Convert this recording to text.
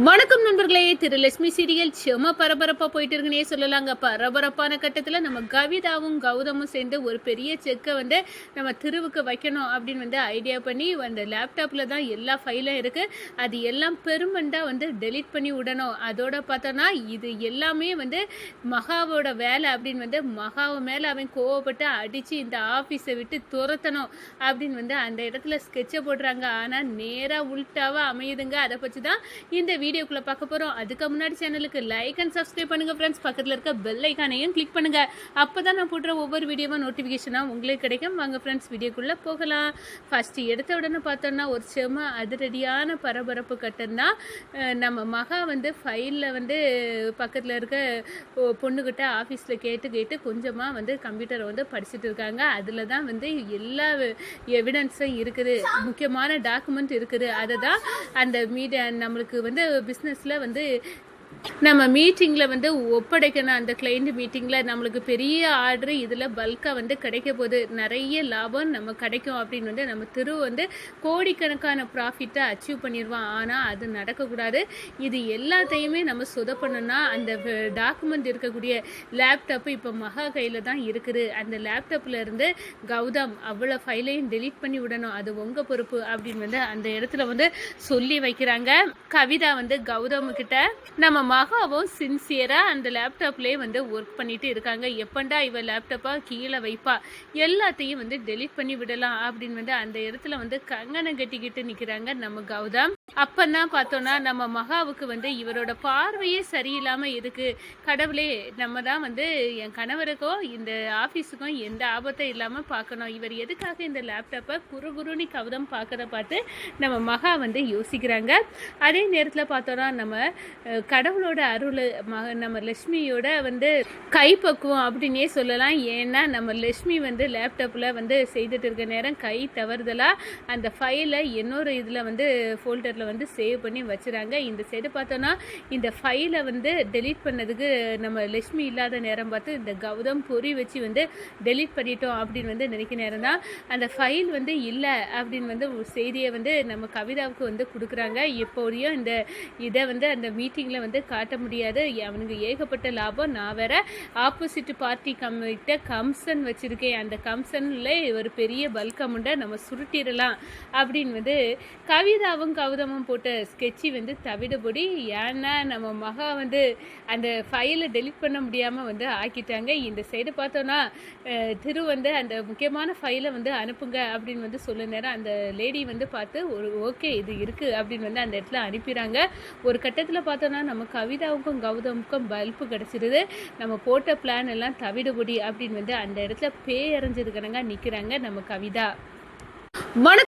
வணக்கம் நண்பர்களே. திரு லட்சுமி சீரியல் செம பரபரப்பா போயிட்டு இருக்குன்னே சொல்லலாங்க. பரபரப்பான கட்டத்தில் நம்ம கவிதாவும் கௌதமும் சேர்ந்து ஒரு பெரிய செக்கை நம்ம திருவுக்கு வைக்கணும் அப்படின்னு ஐடியா பண்ணி அந்த லேப்டாப்ல தான் எல்லா ஃபைலும் இருக்கு. அது எல்லாம் பெருமண்டா டெலீட் பண்ணி விடணும். அதோட பார்த்தோன்னா இது எல்லாமே மகாவோட வேலை அப்படின்னு மகாவை மேலே அவன் கோவப்பட்டு அடித்து இந்த ஆஃபீஸை விட்டு துரத்தணும் அப்படின்னு அந்த இடத்துல ஸ்கெட்சை போடுறாங்க. ஆனால் நேராக உள்டாவா அமையுதுங்க. அதை பற்றி தான் இந்த வீடியோக்குள்ள பார்க்க போறோம். அதுக்கு முன்னாடி சேனலுக்கு லைக் அண்ட் சப்ஸ்கிரைப் பண்ணுங்க ஃப்ரெண்ட்ஸ். பக்கத்துல இருக்க பெல் ஐகானையும் கிளிக் பண்ணுங்க. அப்பதான் நான் போடுற ஒவ்வொரு வீடியோவும் நோட்டிபிகேஷனா உங்களுக்கு கிடைக்கும். வாங்க ஃப்ரெண்ட்ஸ் வீடியோக்குள்ள போகலாம். ஃபர்ஸ்ட் எடுத்த உடனே பார்த்தோம்னா ஒரு செம அதிரடியான பரபரப்பு கட்டம் தான். நம்ம மகா ஃபைலில் பக்கத்தில் இருக்க பொண்ணுக்கிட்ட ஆஃபீஸில் கேட்டு கொஞ்சமாக கம்ப்யூட்டரை படிச்சுட்டு இருக்காங்க. அதில் தான் எல்லா எவிடன்ஸும் இருக்குது, முக்கியமான டாக்குமெண்ட் இருக்குது. அதை தான் அந்த நம்மளுக்கு பிஸ்னஸில் நம்ம மீட்டிங்கில் ஒப்படைக்கணும். அந்த கிளைண்ட் மீட்டிங்கில் நம்மளுக்கு பெரிய ஆர்டர் இதில் பல்காக கிடைக்க போகுது, நிறைய லாபம் நம்ம கிடைக்கும் அப்படின்னு நம்ம திரு கோடிக்கணக்கான ப்ராஃபிட்டை அச்சீவ் பண்ணிடுவான். ஆனால் அது நடக்கக்கூடாது. இது எல்லாத்தையுமே நம்ம சொதப்பணும்னா அந்த டாக்குமெண்ட் இருக்கக்கூடிய லேப்டாப்பு இப்போ மகா கையில் தான் இருக்குது. அந்த லேப்டாப்பில் இருந்து கௌதம் அவ்வளோ ஃபைலையும் டெலீட் பண்ணி விடணும், அது உங்கள் பொறுப்பு அப்படின்னு அந்த இடத்துல சொல்லி வைக்கிறாங்க. கவிதா கௌதம் கிட்ட நம்ம மகாவும் சின்சியராக அந்த லேப்டாப்லேயே ஒர்க் பண்ணிட்டு இருக்காங்க. எப்பண்டா இவ லேப்டாப்பா கீழே வைப்பா, எல்லாத்தையும் டெலீட் பண்ணி விடலாம் அப்படின்னு அந்த இடத்துல கங்கணம் கட்டிக்கிட்டு நிற்கிறாங்க நம்ம கௌதம். அப்பந்தான் பார்த்தோன்னா நம்ம மகாவுக்கு இவரோட பார்வையே சரியில்லாமல் இருக்கு. கடவுளே, நம்ம தான் என் கணவருக்கும் இந்த ஆஃபீஸுக்கும் எந்த ஆபத்தும் இல்லாமல் பார்க்கணும். இவர் எதுக்காக இந்த லேப்டாப்பை குறுகுறுனி கௌதம் பார்க்கறத பார்த்து நம்ம மகா யோசிக்கிறாங்க. அதே நேரத்தில் பார்த்தோன்னா நம்ம கடவுளோட அருள் நம்ம லட்சுமியோட கைப்பக்குவம் அப்படின்னே சொல்லலாம். ஏன்னா நம்ம லட்சுமி லேப்டாப்பில் செய்துட்டு இருக்க நேரம் கை தவறுதலாக அந்த ஃபைலை இன்னொரு இதில் ஃபோல்டரில் சேவ் பண்ணி வச்சுறாங்க. இந்த சைடு பார்த்தோன்னா இந்த ஃபைலை டெலீட் பண்ணதுக்கு நம்ம லட்சுமி இல்லாத நேரம் பார்த்து இந்த கௌதம் பொறி வச்சு டெலீட் பண்ணிட்டோம் அப்படின்னு நினைக்கிற நேரம் தான் அந்த ஃபைல் இல்லை அப்படின்னு ஒரு செய்தியை நம்ம கவிதாவுக்கு கொடுக்குறாங்க. எப்போதையும் இந்த இதை அந்த மீட்டிங்கில் காட்ட முடியாது, அவனுக்கு ஏகப்பட்ட லாபம், நான் வேற ஆப்போசிட் பார்ட்டி கிட்ட கம்சன் வச்சுருக்கேன், அந்த கம்சனில் ஒரு பெரிய பல்க் அமௌண்ட்டை நம்ம சுருட்டிடலாம் அப்படின்னு கவிதாவும் கௌதமும் போட்ட ஸ்கெட்சி தவிடுபடி. ஏன்னா நம்ம மகா அந்த ஃபைலை டெலிட் பண்ண முடியாமல் ஆக்கிட்டாங்க. இந்த சைடு பார்த்தோன்னா திரு அந்த முக்கியமான ஃபைலை அனுப்புங்க அப்படின்னு சொல்ல நேரம் அந்த லேடி பார்த்து ஒரு ஓகே இது இருக்குது அப்படின்னு அந்த இடத்துல அனுப்பிடுறாங்க. ஒரு கட்டத்தில் பார்த்தோன்னா நம்ம கவிதாவுக்கும் கௌதமுக்கும் பல்பு கிடச்சிருது. நம்ம போட்ட பிளான் எல்லாம் தவிடுபடி அப்படின்னு அந்த இடத்துல பேயறிஞ்சிருக்கிறங்க நிற்கிறாங்க நம்ம கவிதா.